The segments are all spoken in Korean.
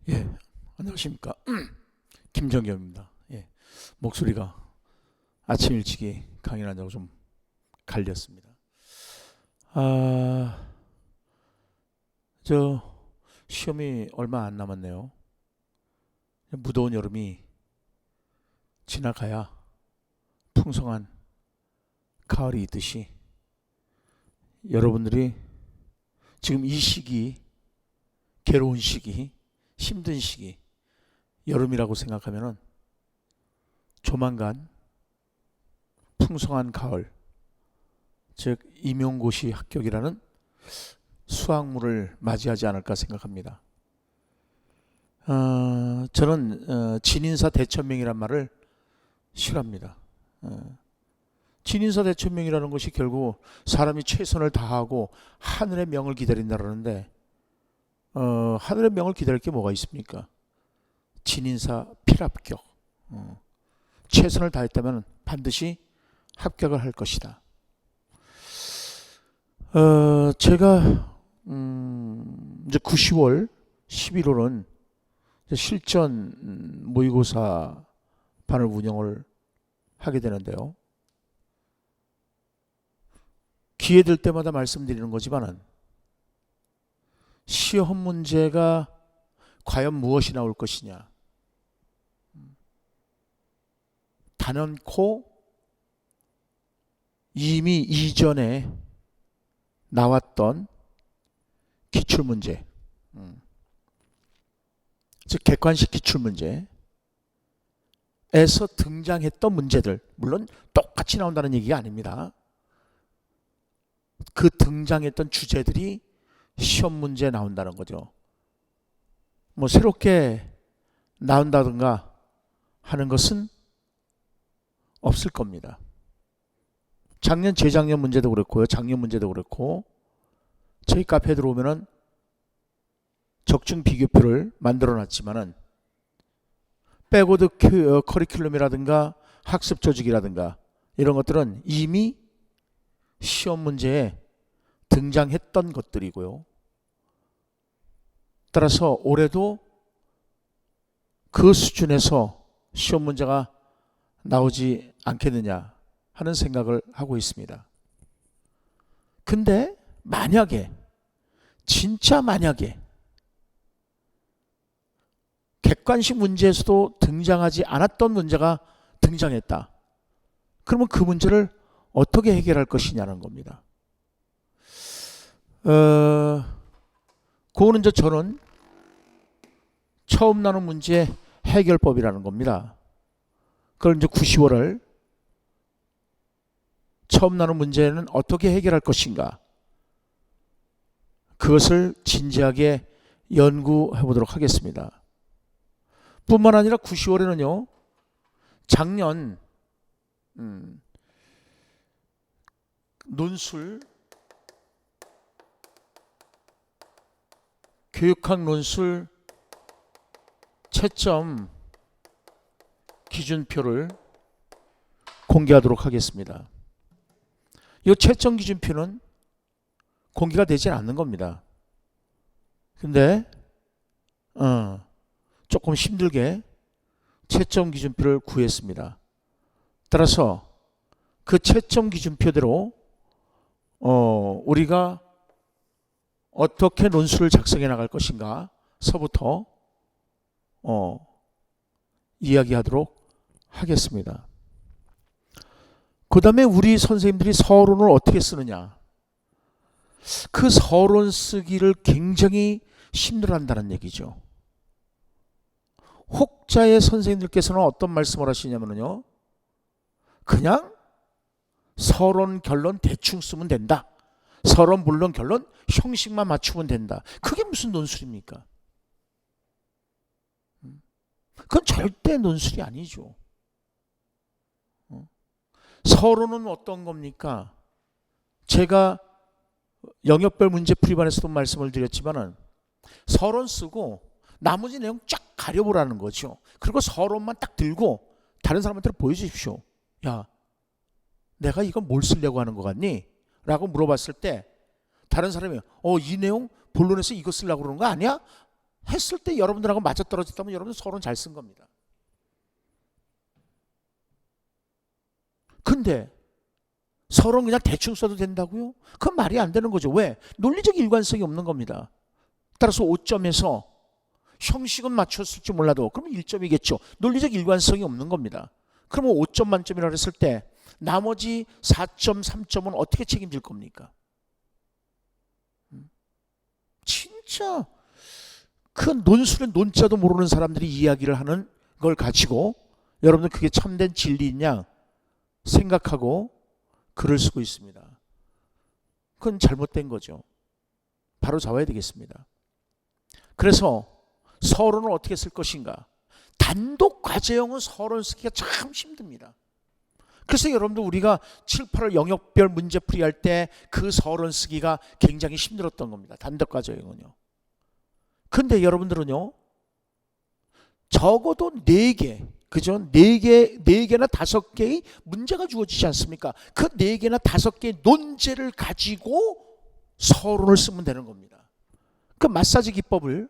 예, 안녕하십니까. 김정겸입니다. 예, 목소리가 아침 일찍이 강연하냐고 좀 갈렸습니다. 아, 저 시험이 얼마 안 남았네요. 무더운 여름이 지나가야 풍성한 가을이 있듯이 여러분들이 지금 이 시기, 괴로운 시기, 힘든 시기, 여름이라고 생각하면은 조만간 풍성한 가을, 즉 임용고시 합격이라는 수학물을 맞이하지 않을까 생각합니다. 저는 진인사 대천명이란 말을 싫어합니다. 진인사 대천명이라는 것이 결국 사람이 최선을 다하고 하늘의 명을 기다린다라는데 하늘의 명을 기다릴 게 뭐가 있습니까? 진인사 필합격. 최선을 다했다면 반드시 합격을 할 것이다. 제가 이제 9, 10월, 11월은 실전 모의고사 반을 운영을 하게 되는데요. 기회 될 때마다 말씀드리는 거지만은 시험 문제가 과연 무엇이 나올 것이냐. 단연코 이미 이전에 나왔던 기출문제, 즉 객관식 기출문제에서 등장했던 문제들, 물론 똑같이 나온다는 얘기가 아닙니다. 그 등장했던 주제들이 시험 문제에 나온다는 거죠. 뭐 새롭게 나온다든가 하는 것은 없을 겁니다. 작년, 재작년 문제도 그렇고요. 작년 문제도 그렇고 저희 카페에 들어오면은 적중 비교표를 만들어 놨지만은 백워드 커리큘럼이라든가 학습 조직이라든가 이런 것들은 이미 시험 문제에 등장했던 것들이고요. 따라서 올해도 그 수준에서 시험 문제가 나오지 않겠느냐 하는 생각을 하고 있습니다. 근데 만약에, 진짜 만약에 객관식 문제에서도 등장하지 않았던 문제가 등장했다. 그러면 그 문제를 어떻게 해결할 것이냐는 겁니다. 그거는 이제 저는 처음 나눈 문제 해결법이라는 겁니다. 그걸 이제 9, 10월을 처음 나눈 문제는 어떻게 해결할 것인가, 그것을 진지하게 연구해 보도록 하겠습니다. 뿐만 아니라 9, 10월에는요, 작년 논술, 교육학 논술 채점 기준표를 공개하도록 하겠습니다. 이 채점 기준표는 공개가 되지 않는 겁니다. 근데 조금 힘들게 채점 기준표를 구했습니다. 따라서 그 채점 기준표대로 우리가 어떻게 논술을 작성해 나갈 것인가 서부터 이야기하도록 하겠습니다. 그 다음에 우리 선생님들이 서론을 어떻게 쓰느냐, 그 서론 쓰기를 굉장히 힘들어한다는 얘기죠. 혹자의 선생님들께서는 어떤 말씀을 하시냐면요, 그냥 서론 결론 대충 쓰면 된다. 서론 물론 결론 형식만 맞추면 된다. 그게 무슨 논술입니까? 그건 절대 논술이 아니죠. 서론은 어떤 겁니까? 제가 영역별 문제풀이반에서도 말씀을 드렸지만은 서론 쓰고 나머지 내용 쫙 가려보라는 거죠. 그리고 서론만 딱 들고 다른 사람한테 보여주십시오. 야, 내가 이거 뭘 쓰려고 하는 거 같니? 라고 물어봤을 때 다른 사람이 이 내용 본론에서 이거 쓰려고 그러는 거 아니야? 했을 때 여러분들하고 맞아떨어졌다면 여러분 서론 잘 쓴 겁니다. 근데 서론 그냥 대충 써도 된다고요? 그건 말이 안 되는 거죠. 왜? 논리적 일관성이 없는 겁니다. 따라서 5점에서 형식은 맞췄을지 몰라도 그러면 1점이겠죠. 논리적 일관성이 없는 겁니다. 그러면 5점 만점이라고 했을 때 나머지 4점, 3점은 어떻게 책임질 겁니까? 진짜 그 논술의 논자도 모르는 사람들이 이야기를 하는 걸 가지고 여러분들 그게 참된 진리냐 생각하고 글을 쓰고 있습니다. 그건 잘못된 거죠. 바로 잡아야 되겠습니다. 그래서 서론을 어떻게 쓸 것인가? 단독 과제형은 서론 쓰기가 참 힘듭니다. 그래서 여러분들 우리가 7, 8월 영역별 문제풀이 할 때 그 서론 쓰기가 굉장히 힘들었던 겁니다. 단독 과제형은요. 근데 여러분들은요, 적어도 4개, 그죠? 4개나 5개의 문제가 주어지지 않습니까? 그 4개나 5개의 논제를 가지고 서론을 쓰면 되는 겁니다. 그 마사지 기법을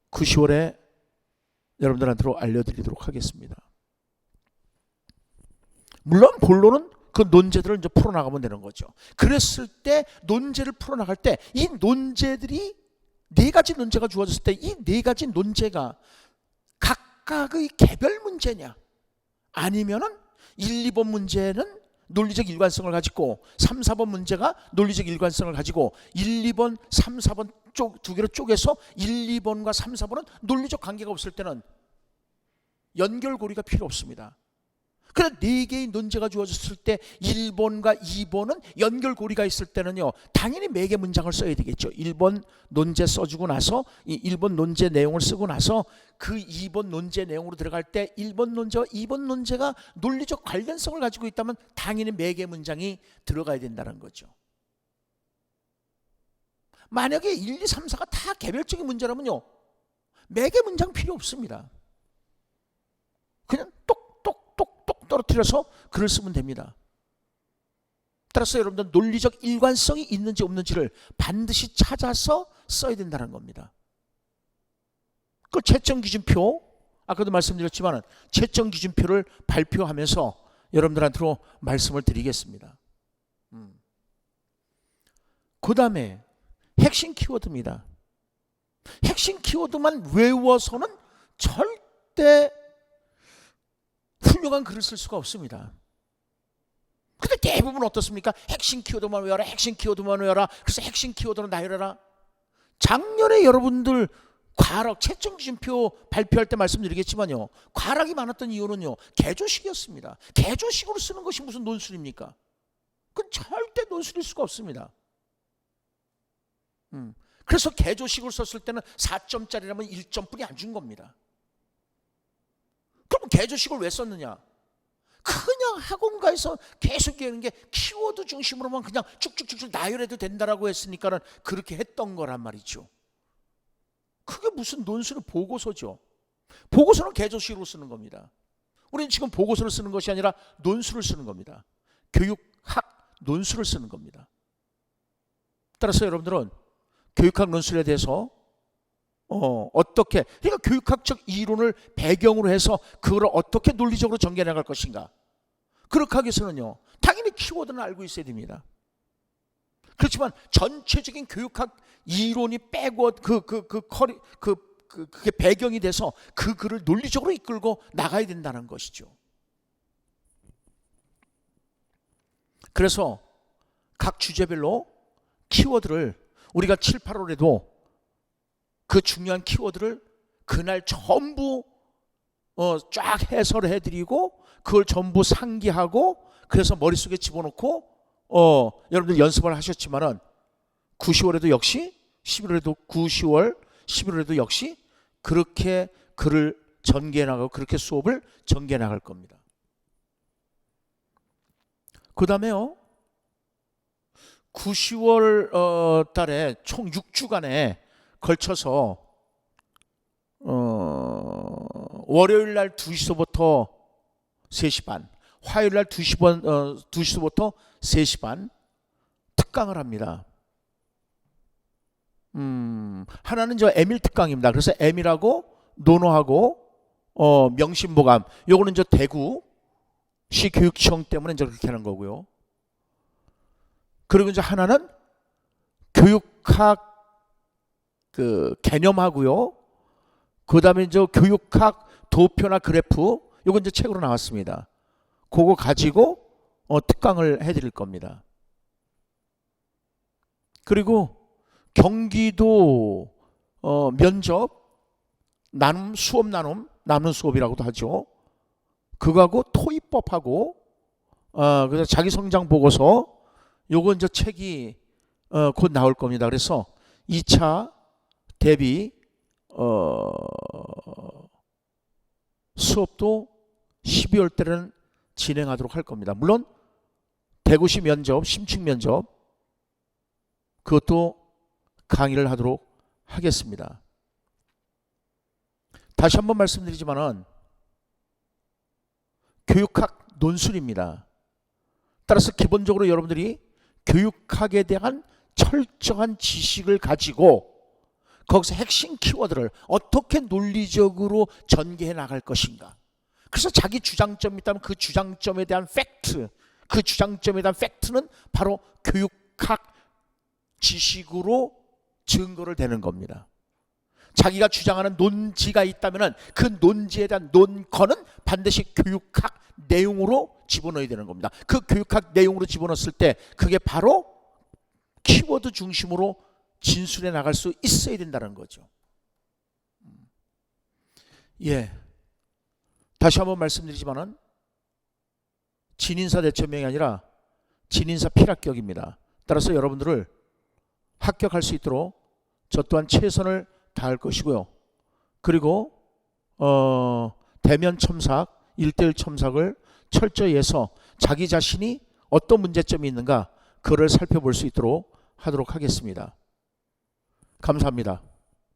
9, 10월에 여러분들한테 알려드리도록 하겠습니다. 물론 본론은 그 논제들을 이제 풀어나가면 되는 거죠. 그랬을 때 논제를 풀어나갈 때 이 논제들이 4가지 논제가 주어졌을 때 이 4가지 논제가 각각의 개별 문제냐 아니면은 1, 2번 문제는 논리적 일관성을 가지고 3, 4번 문제가 논리적 일관성을 가지고 1, 2번, 3, 4번 두 개로 쪼개서 1, 2번과 3, 4번은 논리적 관계가 없을 때는 연결고리가 필요 없습니다. 그래서 4개의 논제가 주어졌을 때 1번과 2번은 연결고리가 있을 때는요, 당연히 매개 문장을 써야 되겠죠. 1번 논제 써주고 나서 이 1번 논제 내용을 쓰고 나서 그 2번 논제 내용으로 들어갈 때 1번 논제와 2번 논제가 논리적 관련성을 가지고 있다면 당연히 매개 문장이 들어가야 된다는 거죠. 만약에 1, 2, 3, 4가 다 개별적인 문제라면요, 매개 문장 필요 없습니다. 그냥 똑똑 떨어뜨려서 글을 쓰면 됩니다. 따라서 여러분들 논리적 일관성이 있는지 없는지를 반드시 찾아서 써야 된다는 겁니다. 그 채점 기준표, 아까도 말씀드렸지만 채점 기준표를 발표하면서 여러분들한테로 말씀을 드리겠습니다. 그 다음에 핵심 키워드입니다. 핵심 키워드만 외워서는 절대 훌륭한 글을 쓸 수가 없습니다. 근데 대부분 어떻습니까? 핵심 키워드만 외워라, 핵심 키워드만 외워라. 그래서 핵심 키워드는 나열해라. 작년에 여러분들 과락, 채점 기준표 발표할 때 말씀드리겠지만요, 과락이 많았던 이유는요, 개조식이었습니다. 개조식으로 쓰는 것이 무슨 논술입니까? 그건 절대 논술일 수가 없습니다. 그래서 개조식으로 썼을 때는 4점짜리라면 1점뿐이 안 준 겁니다. 그럼 개조식을 왜 썼느냐? 그냥 학원가에서 계속 얘기하는 게 키워드 중심으로만 그냥 쭉쭉쭉쭉 나열해도 된다라고 했으니까는 그렇게 했던 거란 말이죠. 그게 무슨 논술의 보고서죠. 보고서는 개조식으로 쓰는 겁니다. 우리는 지금 보고서를 쓰는 것이 아니라 논술을 쓰는 겁니다. 교육학 논술을 쓰는 겁니다. 따라서 여러분들은 교육학 논술에 대해서 어떻게, 그러니까 교육학적 이론을 배경으로 해서 그걸 어떻게 논리적으로 전개해 나갈 것인가. 그렇게 하기 위해서는요, 당연히 키워드는 알고 있어야 됩니다. 그렇지만 전체적인 교육학 이론이 빼고 그게 배경이 돼서 그 글을 논리적으로 이끌고 나가야 된다는 것이죠. 그래서 각 주제별로 키워드를 우리가 7, 8월에도 그 중요한 키워드를 그날 전부 쫙 해설을 해드리고 그걸 전부 상기하고 그래서 머릿속에 집어넣고 여러분들 연습을 하셨지만은 9, 10월에도 역시 11월에도 9, 10월, 11월에도 역시 그렇게 글을 전개해 나가고 그렇게 수업을 전개해 나갈 겁니다. 그 다음에요, 9, 10월 달에 총 6주간에 걸쳐서 월요일 날 2시부터 3시 반, 화요일 날 2시부터 3시 반 특강을 합니다. 하나는 저 에밀 특강입니다. 그래서 에밀하고 노노하고 명심보감, 요거는 저 대구시 교육청 때문에 이제 그렇게 하는 거고요. 그리고 이제 하나는 교육학 그 개념하고요. 그 다음에 이제 교육학 도표나 그래프, 요건 이제 책으로 나왔습니다. 그거 가지고 특강을 해드릴 겁니다. 그리고 경기도 면접 나눔 수업 나눔 수업이라고도 하죠. 그거하고 토익법하고 그래서 자기 성장 보고서 요거 이제 책이 곧 나올 겁니다. 그래서 2차 대비 수업도 12월 때는 진행하도록 할 겁니다. 물론 대구시 면접, 심층 면접 그것도 강의를 하도록 하겠습니다. 다시 한번 말씀드리지만은 교육학 논술입니다. 따라서 기본적으로 여러분들이 교육학에 대한 철저한 지식을 가지고 거기서 핵심 키워드를 어떻게 논리적으로 전개해 나갈 것인가. 그래서 자기 주장점이 있다면 그 주장점에 대한 팩트, 그 주장점에 대한 팩트는 바로 교육학 지식으로 증거를 대는 겁니다. 자기가 주장하는 논지가 있다면 그 논지에 대한 논거는 반드시 교육학 내용으로 집어넣어야 되는 겁니다. 그 교육학 내용으로 집어넣었을 때 그게 바로 키워드 중심으로 진술해 나갈 수 있어야 된다는 거죠. 예. 다시 한번 말씀드리지만은 진인사 대천명이 아니라 진인사 필합격입니다. 따라서 여러분들을 합격할 수 있도록 저 또한 최선을 다할 것이고요. 그리고 대면 첨삭, 1:1 첨삭을 철저히 해서 자기 자신이 어떤 문제점이 있는가 그걸 살펴볼 수 있도록 하도록 하겠습니다. 감사합니다.